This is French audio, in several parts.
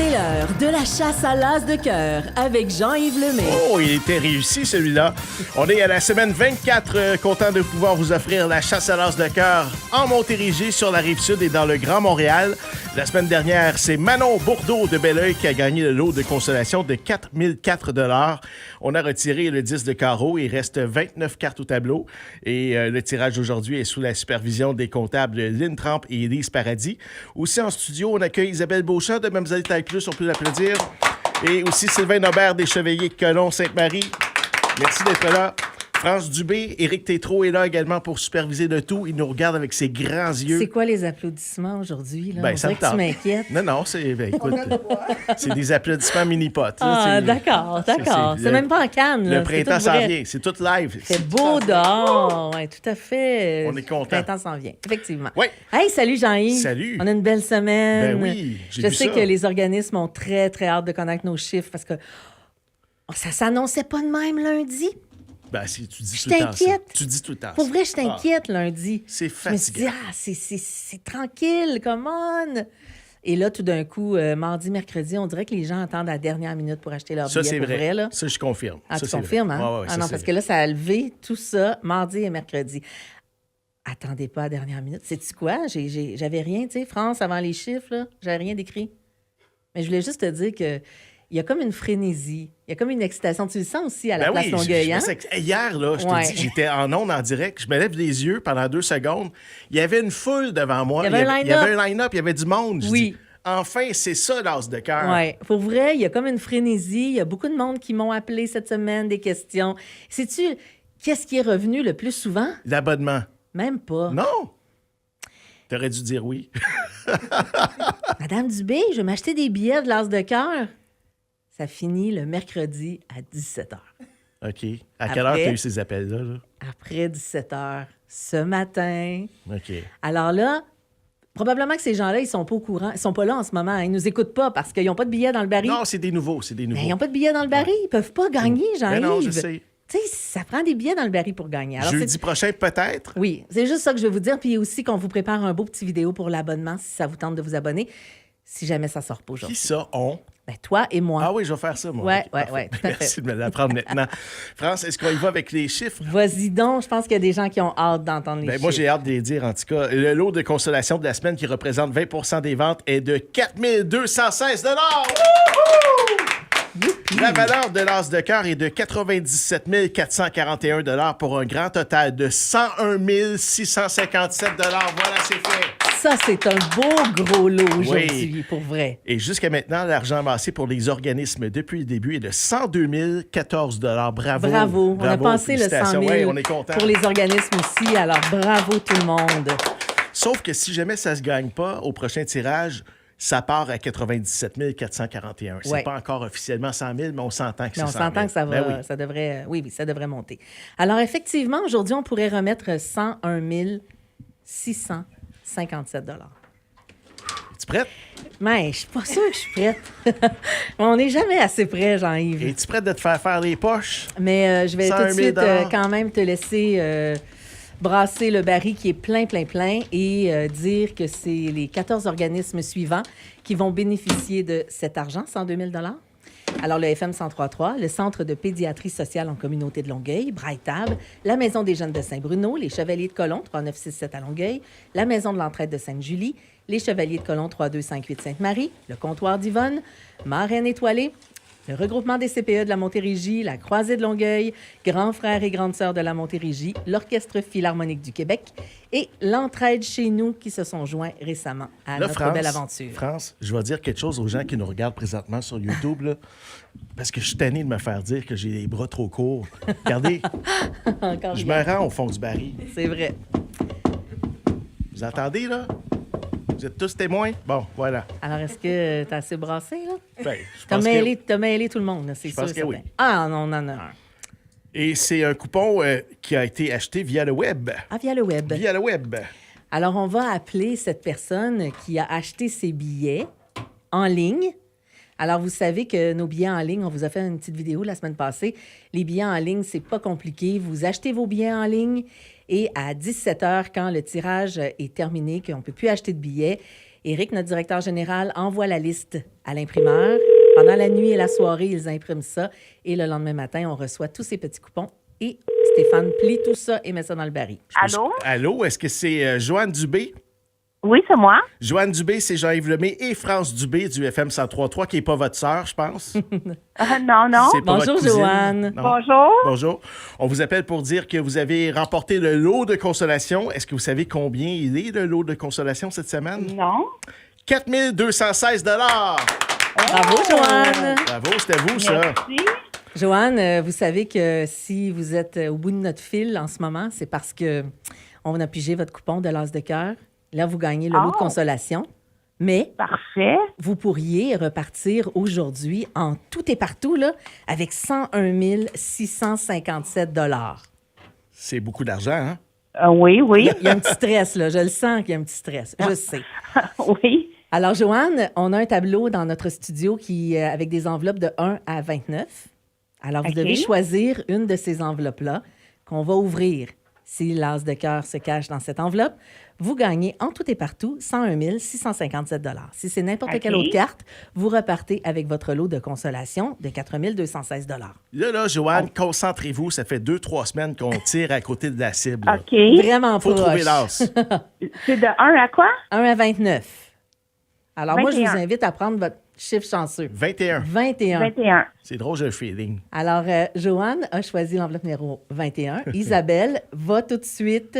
C'est l'heure de la chasse à l'as de cœur avec Jean-Yves Lemay. Oh, il était réussi celui-là. On est à la semaine 24, content de pouvoir vous offrir la chasse à l'as de cœur en Montérégie, sur la Rive-Sud et dans le Grand Montréal. La semaine dernière, c'est Manon Bourdeau de Belleuil qui a gagné le lot de consolation de 4004 $. On a retiré le 10 de carreau. Il reste 29 cartes au tableau. Et le tirage d'aujourd'hui est sous la supervision des comptables Lynn Tramp et Élise Paradis. Aussi en studio, on accueille Isabelle Beauchamp de Mademoiselle Taille Plus, on peut l'applaudir. Et aussi Sylvain Aubert des Chevaliers de Colomb-Sainte-Marie. Merci d'être là. France Dubé, Éric Tétrault est là également pour superviser le tout. Il nous regarde avec ses grands yeux. C'est quoi les applaudissements aujourd'hui? Là? Ben, On ça dirait me que tu m'inquiètes. Non, c'est... Ben, écoute, c'est des applaudissements mini-potes. Ah, d'accord. C'est même pas en canne. Le printemps s'en vient. C'est tout live. C'est beau dehors. Oui, tout à fait. On est content. Le printemps s'en vient, effectivement. Oui. Hey, salut Jean-Yves. Salut. On a une belle semaine. Ben oui, j'ai Je vu sais ça. que les organismes ont très, très hâte de connaître nos chiffres parce que ça s'annonçait pas de même lundi. Ben, si tu dis Je tout le temps ça. t'inquiète. Tu dis tout le temps Pour ça. vrai, je t'inquiète lundi. C'est Je me suis dit, fatigant. c'est tranquille, come on. Et là, tout d'un coup, mardi, mercredi, on dirait que les gens attendent à la dernière minute pour acheter leur Ça, billet. c'est pour vrai. là. Ça, je confirme. Ah, Ça, tu c'est confirmes, vrai. hein? Ouais, Ah non, parce que là, ça a levé tout ça mardi et mercredi. Attendez pas à la dernière minute. Sais-tu quoi? J'avais rien, tu sais, France, avant les chiffres, là, j'avais rien d'écrit. Mais je voulais juste te dire que il y a comme une frénésie, il y a comme une excitation. Tu le sens aussi à la place Longueuil, hein? Hier, là, je te dis, j'étais en ondes en direct, je me lève les yeux pendant 2 secondes. Il y avait une foule devant moi. Il y avait un line-up, il y avait du monde. Je Oui. dis, enfin, c'est ça, l'as de cœur. Oui, pour vrai, il y a comme une frénésie. Il y a beaucoup de monde qui m'ont appelé cette semaine, des questions. Sais-tu, qu'est-ce qui est revenu le plus souvent? L'abonnement. Même pas. Non! T'aurais dû dire oui. Madame Dubé, je vais m'acheter des billets de l'as de cœur. Ça finit le mercredi à 17h. OK. À quelle heure t'as eu ces appels-là? Là? Après 17h, ce matin. OK. Alors là, probablement que ces gens-là, ils sont pas au courant. Ils sont pas là en ce moment. Ils nous écoutent pas parce qu'ils n'ont pas de billets dans le baril. Non, c'est des nouveaux, c'est des nouveaux. Mais ils n'ont pas de billets dans le baril. Ils peuvent pas gagner, Jean-Yves. Mais non, je sais. Tu sais, ça prend des billets dans le baril pour gagner. Alors, Jeudi prochain, peut-être? Oui, c'est juste ça que je vais vous dire. Puis aussi qu'on vous prépare un beau petit vidéo pour l'abonnement si ça vous tente de vous abonner, si jamais ça sort pas aujourd'hui. Qui ça, on? Ben, toi et moi. Ah oui, je vais faire ça, moi. Ouais, OK, ouais, parfait. ouais, tout à fait. Merci de me l'apprendre maintenant. France, est-ce qu'on y va avec les chiffres? Vas-y donc. Je pense qu'il y a des gens qui ont hâte d'entendre les chiffres. Moi, j'ai hâte de les dire, en tout cas. Le lot de consolation de la semaine, qui représente 20 des ventes, est de 4216 $. La valeur de l'as de cœur est de 97 441 $ pour un grand total de 101 657 $. Voilà, c'est fait. Ça, c'est un beau gros lot aujourd'hui, pour vrai. Et jusqu'à maintenant, l'argent amassé pour les organismes depuis le début est de 102 014 $. Bravo. On a passé le 100 000 ouais, on est content. pour les organismes aussi. Alors, bravo tout le monde. Sauf que si jamais ça ne se gagne pas au prochain tirage, ça part à 97 441. C'est Ouais. pas encore officiellement 100 000, mais on s'entend que c'est Mais 100 on 000. s'entend que ça va, Ben oui. ça devrait, oui, ça devrait monter. Alors, effectivement, aujourd'hui, on pourrait remettre 101 657 $. Es-tu prête? Mais je suis pas sûre que je suis prête. On n'est jamais assez prêt, Jean-Yves. Es-tu prête de te faire les poches? Mais je vais tout 101 de 000 suite quand même te laisser brasser le baril qui est plein et dire que c'est les 14 organismes suivants qui vont bénéficier de cet argent, 102 000 $. Alors, le FM 103.3, le Centre de pédiatrie sociale en communauté de Longueuil, Braille-Table, la Maison des jeunes de Saint-Bruno, les Chevaliers de Colomb, 3967 à Longueuil, la Maison de l'entraide de Sainte-Julie, les Chevaliers de Colomb, 3258 Sainte-Marie, le Comptoir d'Yvonne, Marraine étoilée, le regroupement des CPE de la Montérégie, la Croisée de Longueuil, Grands frères et grandes sœurs de la Montérégie, l'Orchestre philharmonique du Québec et l'Entraide chez nous qui se sont joints récemment à Là, notre belle aventure. France, je vais dire quelque chose aux gens qui nous regardent présentement sur YouTube, là, parce que je suis tanné de me faire dire que j'ai les bras trop courts. Regardez, Encore je bien. me rends au fond du baril. C'est vrai. Vous entendez, là? Vous êtes tous témoins? Bon, voilà. Alors, est-ce que t'as assez brassé, là? Ben, je T'as pense mêlé tout le monde, là, c'est Je sûr. pense que oui. certain. Ah, non, on en a un. Et c'est un coupon qui a été acheté via le web. Ah, via le web. Via le web. Alors, on va appeler cette personne qui a acheté ses billets en ligne. Alors, vous savez que nos billets en ligne, on vous a fait une petite vidéo la semaine passée. Les billets en ligne, c'est pas compliqué. Vous achetez vos billets en ligne et à 17h, quand le tirage est terminé, qu'on ne peut plus acheter de billets, Éric, notre directeur général, envoie la liste à l'imprimeur. Pendant la nuit et la soirée, ils impriment ça. Et le lendemain matin, on reçoit tous ces petits coupons. Et Stéphane plie tout ça et met ça dans le baril. Allô? Allô, est-ce que c'est Joanne Dubé? Oui, c'est moi. Joanne Dubé, c'est Jean-Yves Lemay et France Dubé du FM 103.3, qui n'est pas votre sœur, je pense. Non. C'est pas Bonjour, votre cousine. Joanne. Non. Bonjour. Bonjour. On vous appelle pour dire que vous avez remporté le lot de consolation. Est-ce que vous savez combien il est, le lot de consolation, cette semaine? Non. 4 216 $. Bravo, Joanne. Bravo, c'était vous, ça. Merci. Joanne, vous savez que si vous êtes au bout de notre fil en ce moment, c'est parce que on a pigé votre coupon de l'As de cœur. Là, vous gagnez le lot de consolation. Mais Parfait. vous pourriez repartir aujourd'hui en tout et partout là, avec 101 657 $. C'est beaucoup d'argent, hein? Oui. Il y a un petit stress, là. Je le sens qu'il y a un petit stress. Je sais. Oui. Alors, Joanne, on a un tableau dans notre studio qui avec des enveloppes de 1 à 29. Alors, vous OK. devez choisir une de ces enveloppes-là qu'on va ouvrir. Si l'as de cœur se cache dans cette enveloppe, vous gagnez en tout et partout 101 657 $. Si c'est n'importe OK. quelle autre carte, vous repartez avec votre lot de consolation de 4 216 $. Là, Joanne, concentrez-vous. Ça fait 2-3 semaines qu'on tire à côté de la cible. là. OK. Vraiment Faut proche. trouver l'as. C'est de 1 à quoi? 1 à 29. Alors, moi, je 21. vous invite à prendre votre chiffre chanceux. 21. 21. 21. C'est drôle, j'ai un feeling. Alors, Joanne a choisi l'enveloppe numéro 21. Isabelle va tout de suite.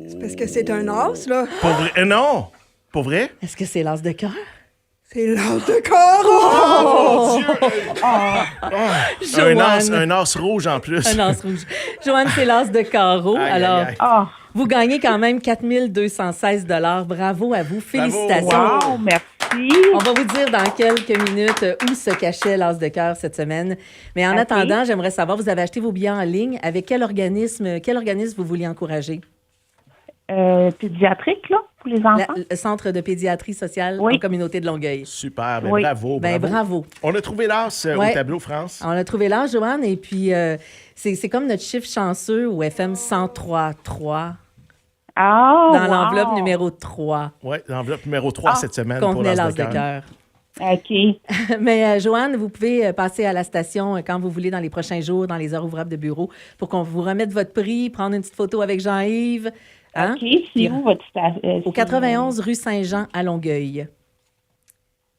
C'est parce que c'est un as, là. Pour vrai? Non! Pour vrai? Est-ce que c'est l'as de cœur? C'est l'as de carreau. Joanne. Un as rouge en plus. Un as rouge. Joanne, c'est l'as de carreau. Aïe, Alors, aïe, aïe. Ah, vous gagnez quand même 4 216 $. Bravo à vous. Félicitations. wow, merci. On va vous dire dans quelques minutes où se cachait l'as de cœur cette semaine. Mais en OK. attendant, j'aimerais savoir, vous avez acheté vos billets en ligne. Avec quel organisme vous vouliez encourager? Pédiatrique, là, pour les enfants? Le Centre de pédiatrie sociale Oui. en communauté de Longueuil. Super, ben Oui. bravo, Ben, bravo. bravo. On a trouvé l'as Ouais. au tableau, France. On a trouvé l'as, Joanne, et puis c'est comme notre chiffre chanceux au FM 103.3 Ah, dans wow. l'enveloppe numéro 3. Oui, l'enveloppe numéro 3 cette semaine pour Contenait l'as l'as de de cœur. cœur. OK. Mais Joanne, vous pouvez passer à la station quand vous voulez dans les prochains jours, dans les heures ouvrables de bureau, pour qu'on vous remette votre prix, prendre une petite photo avec Jean-Yves. Hein? OK. C'est où votre station? Au 91 rue Saint-Jean à Longueuil.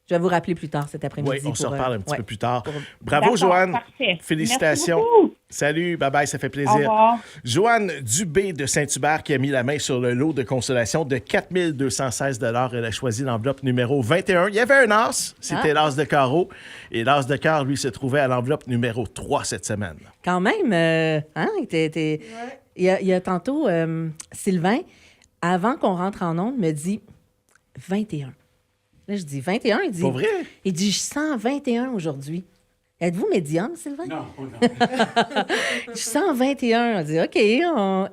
Je vais vous rappeler plus tard cet après-midi. Oui, on se pour, reparle un petit ouais. peu plus tard. Pour- Bravo, D'accord, Joanne. parfait. Félicitations. Merci beaucoup. Salut, bye-bye, ça fait Au plaisir. revoir. Joanne Dubé de Saint-Hubert qui a mis la main sur le lot de consolation de 4 216 $. Elle a choisi l'enveloppe numéro 21. Il y avait un as, c'était l'as de carreau. Et l'as de cœur, lui, se trouvait à l'enveloppe numéro 3 cette semaine. Quand même, hein? Il y a tantôt, Sylvain, avant qu'on rentre en onde, me dit 21. Là, je dis 21. Il dit, Pas vrai? Il dit, je sens 21 aujourd'hui. Êtes-vous médium, Sylvain? Non. Je sens 21. On dit, OK.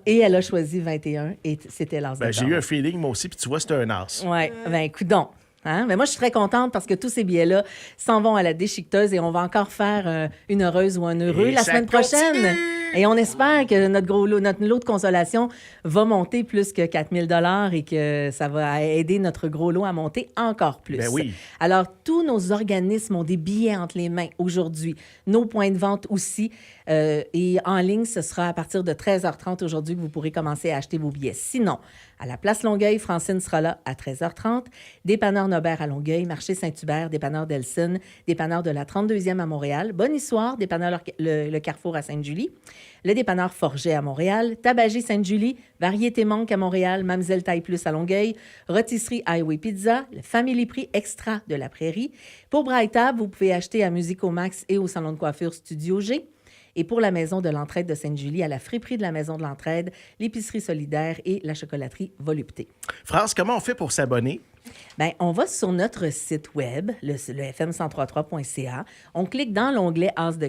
Et elle a choisi 21 et c'était l'as de Ben, j'ai cœur. eu un feeling, moi aussi, puis tu vois, c'était un as. Oui, bien, coudonc. Hein? Mais moi, je suis très contente parce que tous ces billets-là s'en vont à la déchiqueteuse et on va encore faire une heureuse ou un heureux Et la ça semaine prochaine. continue! Et on espère que notre lot de consolation va monter plus que 4 000 $ et que ça va aider notre gros lot à monter encore plus. Ben oui. Alors, tous nos organismes ont des billets entre les mains aujourd'hui. Nos points de vente aussi. Et en ligne, ce sera à partir de 13h30 aujourd'hui que vous pourrez commencer à acheter vos billets. Sinon, à la Place Longueuil, Francine sera là à 13h30. Dépanneur Nobert à Longueuil, Marché Saint-Hubert, Dépanneur Delson, Dépanneur de la 32e à Montréal, Bonne Histoire, Dépanneur le Carrefour à Sainte-Julie, le Dépanneur Forget à Montréal, Tabagie Sainte-Julie, Variété Monk à Montréal, Mamzelle Taille Plus à Longueuil, Rôtisserie Highway Pizza, le Family Prix Extra de la Prairie. Pour Braille-Table, vous pouvez acheter à Musico Max et au Salon de coiffure Studio G. Et pour la Maison de l'Entraide de Sainte-Julie, à la friperie de la Maison de l'Entraide, l'épicerie solidaire et la chocolaterie Volupté. France, comment on fait pour s'abonner? Bien, on va sur notre site web, le fm1033.ca. On clique dans l'onglet As de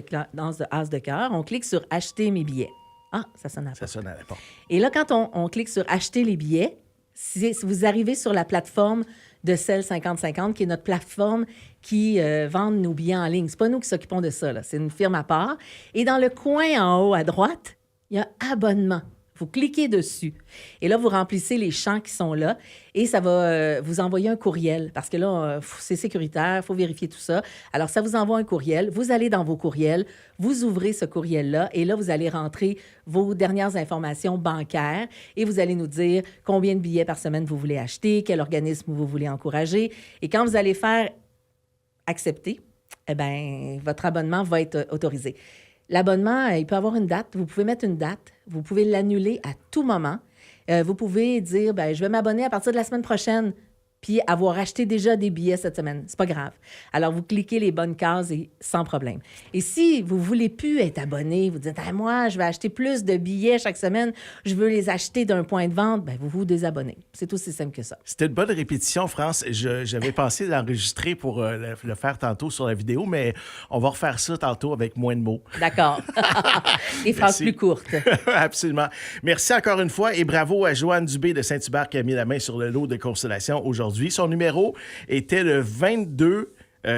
cœur. On clique sur Acheter mes billets. Ah, ça sonne à la Ça porte. sonne à la porte. Et là, quand on clique sur Acheter les billets, si vous arrivez sur la plateforme de Cell 5050, qui est notre plateforme qui vend nos billets en ligne. C'est pas nous qui s'occupons de ça, là. C'est une firme à part. Et dans le coin en haut à droite, il y a Abonnement. Vous cliquez dessus. Et là, vous remplissez les champs qui sont là et ça va vous envoyer un courriel parce que là, c'est sécuritaire, il faut vérifier tout ça. Alors, ça vous envoie un courriel. Vous allez dans vos courriels, vous ouvrez ce courriel-là et là, vous allez rentrer vos dernières informations bancaires et vous allez nous dire combien de billets par semaine vous voulez acheter, quel organisme vous voulez encourager. Et quand vous allez faire accepter, eh bien, votre abonnement va être autorisé. L'abonnement, il peut avoir une date. Vous pouvez mettre une date. Vous pouvez l'annuler à tout moment. Vous pouvez dire, ben, je vais m'abonner à partir de la semaine prochaine, puis avoir acheté déjà des billets cette semaine. C'est pas grave. Alors, vous cliquez les bonnes cases et sans problème. Et si vous voulez plus être abonné, vous dites, ah, moi, je vais acheter plus de billets chaque semaine, je veux les acheter d'un point de vente, ben, vous vous désabonnez. C'est aussi simple que ça. C'était une bonne répétition, France. J'avais pensé l'enregistrer pour le faire tantôt sur la vidéo, mais on va refaire ça tantôt avec moins de mots. D'accord. Les phrases plus courtes. Absolument. Merci encore une fois et bravo à Joanne Dubé de Saint-Hubert qui a mis la main sur le lot de consolation aujourd'hui. Son numéro était le 22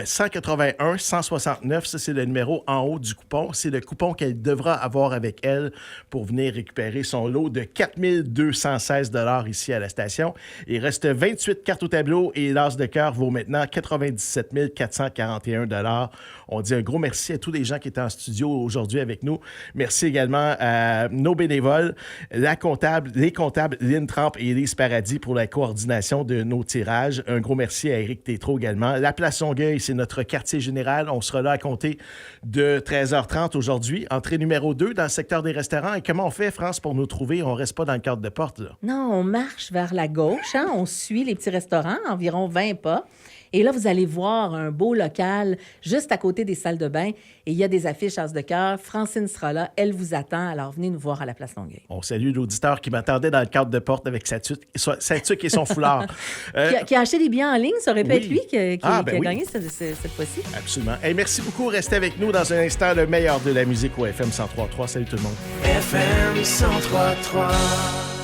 181 169. Ça, c'est le numéro en haut du coupon. C'est le coupon qu'elle devra avoir avec elle pour venir récupérer son lot de 4 216 $ ici à la station. Il reste 28 cartes au tableau et l'as de cœur vaut maintenant 97 441 $. On dit un gros merci à tous les gens qui étaient en studio aujourd'hui avec nous. Merci également à nos bénévoles, les comptables Lynn Tramp et Élise Paradis pour la coordination de nos tirages. Un gros merci à Éric Tétrault également. La Place Longueuil, c'est notre quartier général. On sera là à compter de 13h30 aujourd'hui. Entrée numéro 2 dans le secteur des restaurants. Et comment on fait, France, pour nous trouver? On ne reste pas dans le cadre de porte, là. Non, on marche vers la gauche. Hein? On suit les petits restaurants, environ 20 pas. Et là, vous allez voir un beau local juste à côté des salles de bain. Et il y a des affiches As de cœur. Francine sera là. Elle vous attend. Alors, venez nous voir à la Place Longueuil. On salue l'auditeur qui m'attendait dans le cadre de porte avec sa tuque et son foulard. Qui a acheté des billets en ligne. Ça aurait pu être lui qui a oui. gagné cette fois-ci. Absolument. Hey, merci beaucoup. Restez avec nous dans un instant. Le meilleur de la musique au FM 103.3. Salut tout le monde. FM 103.3